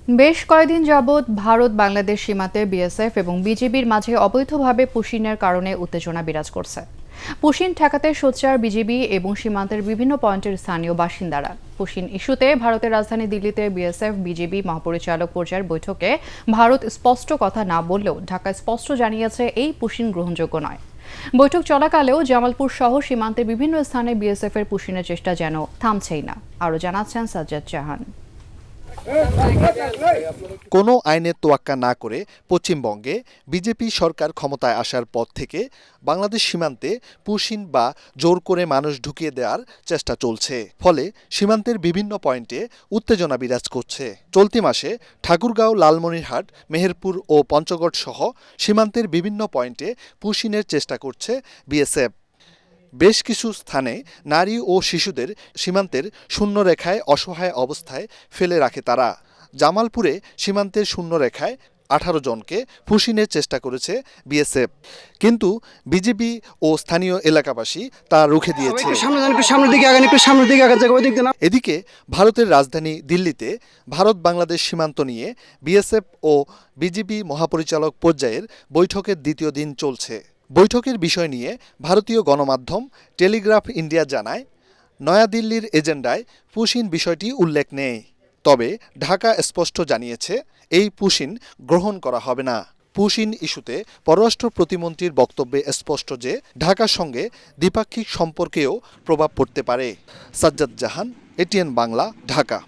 বেশ কয়েকদিন যাবৎ ভারত বাংলাদেশ সীমান্তে বিএসএফ এবং বিজিবির মাঝে অবৈধভাবে পুশিনের কারণে উত্তেজনা বিরাজ করছে। পুশিন ঠেকাতে সোচ্চার বিজিবি এবং সীমান্তের বিভিন্ন পয়েন্টের স্থানীয় বাসিন্দারা। পুশিন ইস্যুতে ভারতের রাজধানী দিল্লিতে বিএসএফ বিজিবি মহাপরিচালক পর্যায়ের বৈঠকে ভারত স্পষ্ট কথা না বললেও ঢাকা স্পষ্ট জানিয়েছে এই পুশিন গ্রহণযোগ্য নয়। বৈঠক চলাকালেও জামালপুর সহ সীমান্তের বিভিন্ন স্থানে বিএসএফ এর পুশিনের চেষ্টা যেন থামছেই না। আরও জানাচ্ছেন সাজ্জাদ জাহান। কোনো আইনের তোয়াক্কা না করে পশ্চিমবঙ্গে বিজেপি সরকার ক্ষমতায় আসার পর থেকে বাংলাদেশ সীমান্তে পুশিন বা জোর করে মানুষ ঢুকিয়ে দেওয়ার চেষ্টা চলছে। ফলে সীমান্তের বিভিন্ন পয়েন্টে উত্তেজনা বিরাজ করছে। চলতি মাসে ঠাকুরগাঁও, লালমনিরহাট, মেহেরপুর ও পঞ্চগড় সহ সীমান্তের বিভিন্ন পয়েন্টে পুশিনের চেষ্টা করছে বিএসএফ। বেশ কিছু স্থানে নারী ও শিশুদের সীমান্তের শূন্যরেখায় অসহায় অবস্থায় ফেলে রাখে তারা। জামালপুরে সীমান্তের শূন্যরেখায় 18 জনকে পুশিনের চেষ্টা করেছে বিএসএফ, কিন্তু বিজেপি ও স্থানীয় এলাকাবাসী তা রুখে দিয়েছে। এদিকে ভারতের রাজধানী দিল্লিতে ভারত বাংলাদেশ সীমান্ত নিয়ে বিএসএফ ও বিজিবি মহাপরিচালক পর্যায়ের বৈঠকের দ্বিতীয় দিন চলছে। বৈঠকের বিষয় নিয়ে ভারতীয় গণমাধ্যম টেলিগ্রাফ ইন্ডিয়া জানায়, নয়াদিল্লির এজেন্ডায় পুশিন বিষয়টি উল্লেখ নেই। তবে ঢাকা স্পষ্ট জানিয়েছে এই পুশিন গ্রহণ করা হবে না। পুশিন ইস্যুতে পররাষ্ট্র প্রতিমন্ত্রীর বক্তব্যে স্পষ্ট যে ঢাকার সঙ্গে দ্বিপাক্ষিক সম্পর্কেও প্রভাব পড়তে পারে। সাজ্জাদ জাহান, এটিএন বাংলা, ঢাকা।